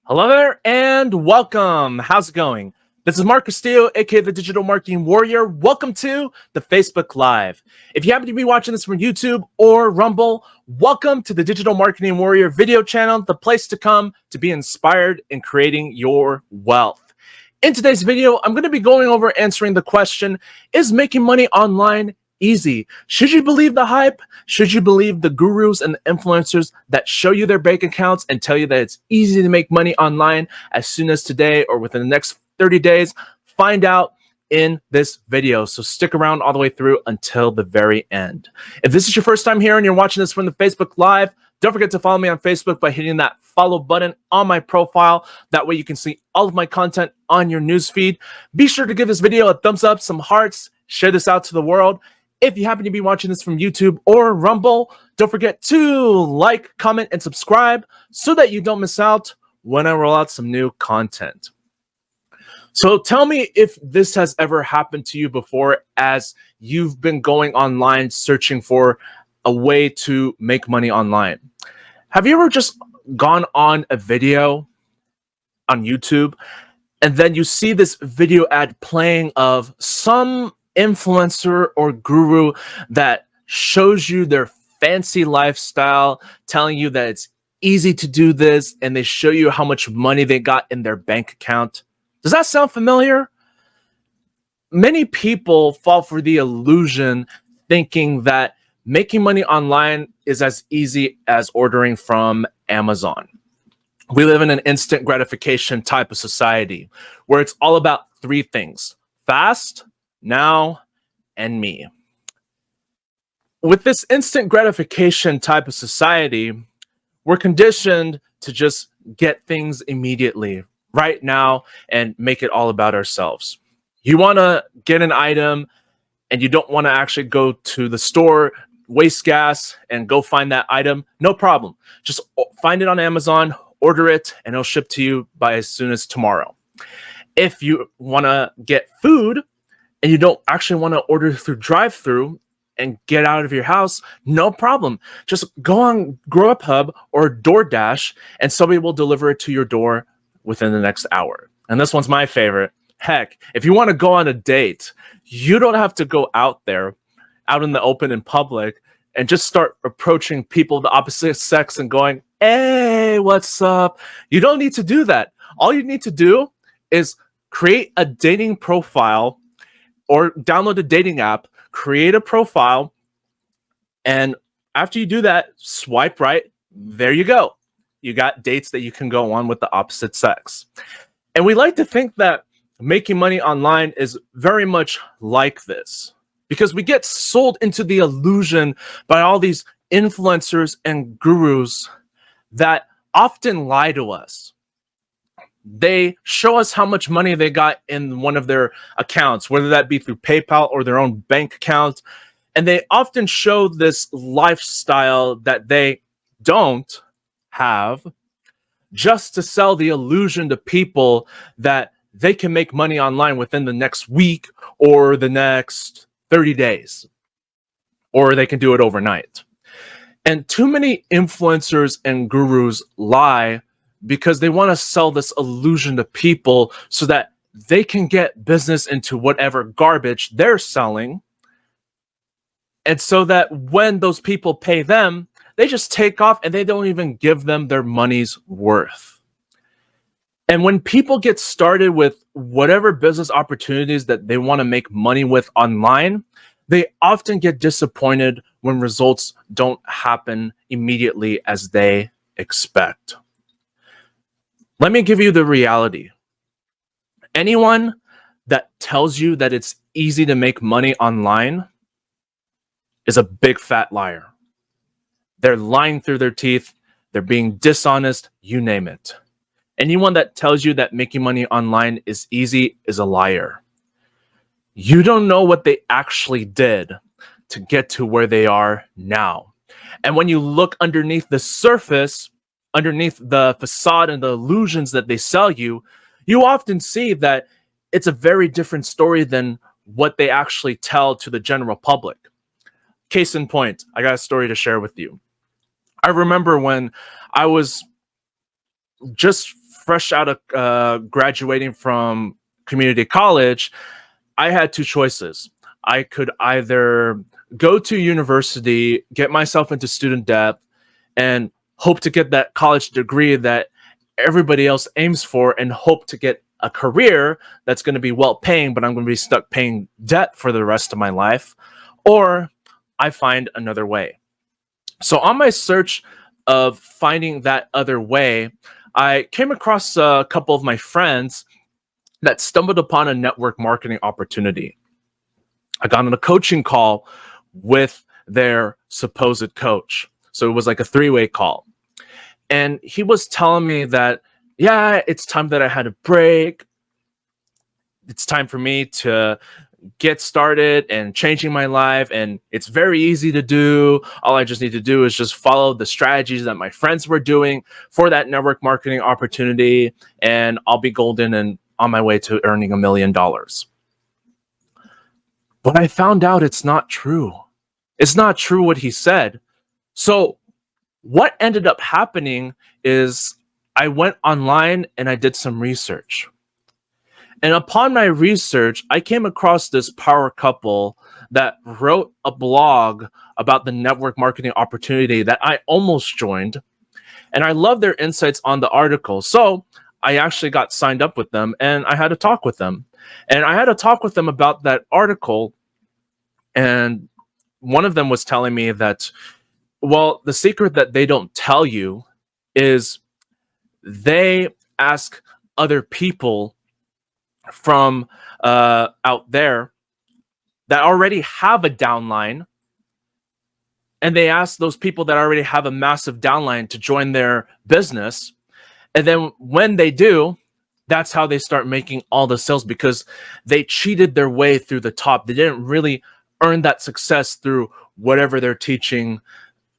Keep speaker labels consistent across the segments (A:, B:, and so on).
A: Hello there and welcome. How's it going? This is Mark Castillo, aka the Digital Marketing Warrior. Welcome to the Facebook Live. If you happen to be watching this from YouTube or Rumble, welcome to the Digital Marketing Warrior video channel, the place to come to be inspired in creating your wealth. In today's video, I'm going to be going over answering the question, is making money online easy? Should you believe the hype? Should you believe the gurus and the influencers that show you their bank accounts and tell you that it's easy to make money online as soon as today or within the next 30 days? Find out in this video. So stick around all the way through until the very end. If this is your first time here and you're watching this from the Facebook Live, don't forget to follow me on Facebook by hitting that follow button on my profile. That way you can see all of my content on your newsfeed. Be sure to give this video a thumbs up, some hearts, share this out to the world. If you happen to be watching this from YouTube or Rumble, don't forget to like, comment, and subscribe so that you don't miss out when I roll out some new content. So tell me if this has ever happened to you before as you've been going online searching for a way to make money online. Have you ever just gone on a video on YouTube and then you see this video ad playing of some influencer or guru that shows you their fancy lifestyle, telling you that it's easy to do this, and they show you how much money they got in their bank account? Does that sound familiar? Many people fall for the illusion thinking that making money online is as easy as ordering from Amazon. We live in an instant gratification type of society where it's all about three things: fast, now, and me. With this instant gratification type of society, we're conditioned to just get things immediately, right now, and make it all about ourselves. You want to get an item and you don't want to actually go to the store, waste gas, and go find that item. No problem. Just find it on Amazon, order it, and it'll ship to you by as soon as tomorrow. If you want to get food and you don't actually want to order through drive-through and get out of your house, no problem. Just go on Grubhub or DoorDash and somebody will deliver it to your door within the next hour. And this one's my favorite. Heck, if you want to go on a date, you don't have to go out there, out in the open in public, and just start approaching people of the opposite sex and going, hey, what's up? You don't need to do that. All you need to do is create a dating profile or download a dating app, create a profile, and after you do that, swipe right. There you go. You got dates that you can go on with the opposite sex. And we like to think that making money online is very much like this because we get sold into the illusion by all these influencers and gurus that often lie to us. They show us how much money they got in one of their accounts, whether that be through PayPal or their own bank account. And they often show this lifestyle that they don't have just to sell the illusion to people that they can make money online within the next week or the next 30 days, or they can do it overnight. And too many influencers and gurus lie because they want to sell this illusion to people so that they can get business into whatever garbage they're selling. And so that when those people pay them, they just take off and they don't even give them their money's worth. And when people get started with whatever business opportunities that they want to make money with online, they often get disappointed when results don't happen immediately as they expect. Let me give you the reality. Anyone that tells you that it's easy to make money online is a big fat liar. They're lying through their teeth. They're being dishonest, you name it. Anyone that tells you that making money online is easy is a liar. You don't know what they actually did to get to where they are now. And when you look underneath the surface, underneath the facade and the illusions that they sell you, you often see that it's a very different story than what they actually tell to the general public. Case in point, I got a story to share with you. I remember when I was just fresh out of graduating from community college, I had two choices. I could either go to university, get myself into student debt, and hope to get that college degree that everybody else aims for, and hope to get a career that's going to be well paying, but I'm going to be stuck paying debt for the rest of my life, or I find another way. So on my search of finding that other way, I came across a couple of my friends that stumbled upon a network marketing opportunity. I got on a coaching call with their supposed coach. So it was like a three-way call. And he was telling me that, yeah, it's time that I had a break. It's time for me to get started and changing my life. And it's very easy to do. All I just need to do is just follow the strategies that my friends were doing for that network marketing opportunity. And I'll be golden and on my way to earning $1 million. But I found out it's not true. It's not true what he said. So what ended up happening is I went online and I did some research. And upon my research, I came across this power couple that wrote a blog about the network marketing opportunity that I almost joined. And I love their insights on the article. So I actually got signed up with them and I had a talk with them. And I had a talk with them about that article. And one of them was telling me that, well, the secret that they don't tell you is they ask other people from out there that already have a downline, and they ask those people that already have a massive downline to join their business. And then when they do, that's how they start making all the sales, because they cheated their way through the top. They didn't really earn that success through whatever they're teaching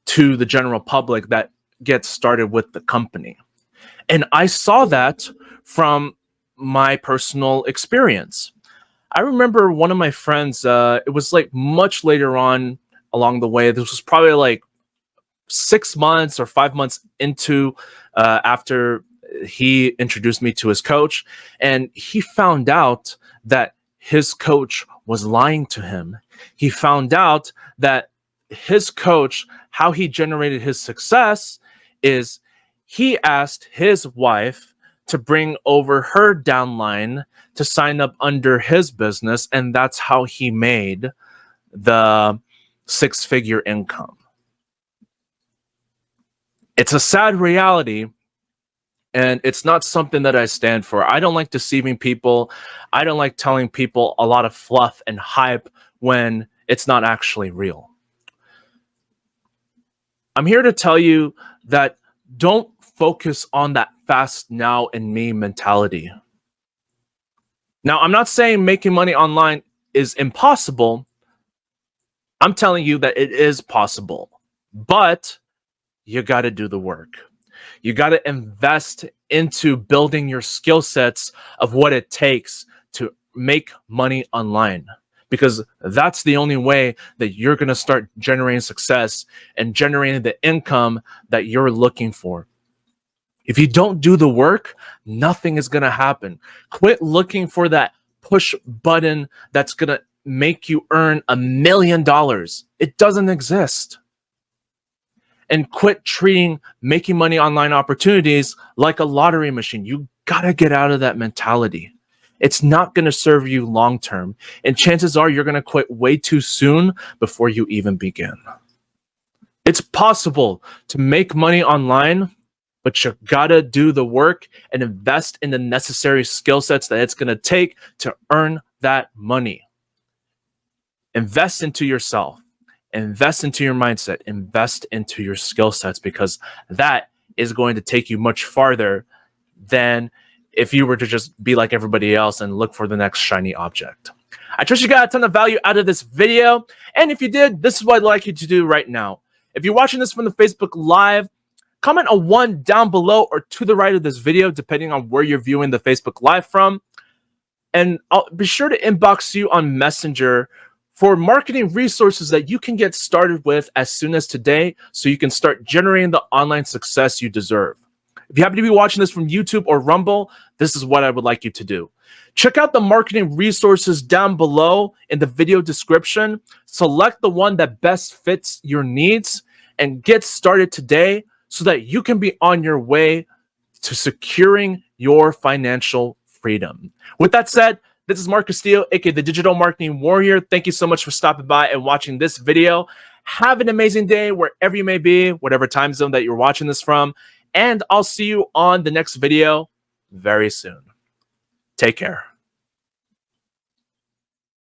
A: to the general public that gets started with the company. And I saw that from my personal experience. I remember one of my friends, it was like much later on along the way. This was probably like 6 months or 5 months into after he introduced me to his coach. And he found out that his coach was lying to him. He found out that his coach, how he generated his success is he asked his wife to bring over her downline to sign up under his business, and that's how he made the six-figure income. It's a sad reality, and it's not something that I stand for. I don't like deceiving people. I don't like telling people a lot of fluff and hype when it's not actually real. I'm here to tell you that don't focus on that fast now and me mentality. Now, I'm not saying making money online is impossible. I'm telling you that it is possible, but you got to do the work. You got to invest into building your skill sets of what it takes to make money online, because that's the only way that you're going to start generating success and generating the income that you're looking for. If you don't do the work, nothing is going to happen. Quit looking for that push button that's going to make you earn $1 million. It doesn't exist. And quit treating making money online opportunities like a lottery machine. You got to get out of that mentality. It's not going to serve you long term. And chances are you're going to quit way too soon before you even begin. It's possible to make money online, but you gotta do the work and invest in the necessary skill sets that it's gonna take to earn that money. Invest into yourself, invest into your mindset, invest into your skill sets, because that is going to take you much farther than if you were to just be like everybody else and look for the next shiny object. I trust you got a ton of value out of this video. And if you did, this is what I'd like you to do right now. If you're watching this from the Facebook Live, comment a 1 down below or to the right of this video, depending on where you're viewing the Facebook Live from. And I'll be sure to inbox you on Messenger for marketing resources that you can get started with as soon as today, so you can start generating the online success you deserve. If you happen to be watching this from YouTube or Rumble, this is what I would like you to do. Check out the marketing resources down below in the video description. Select the one that best fits your needs and get started today so that you can be on your way to securing your financial freedom. With that said, this is Mark Castillo, aka the Digital Marketing Warrior. Thank you so much for stopping by and watching this video. Have an amazing day wherever you may be, whatever time zone that you're watching this from. And I'll see you on the next video very soon. Take care.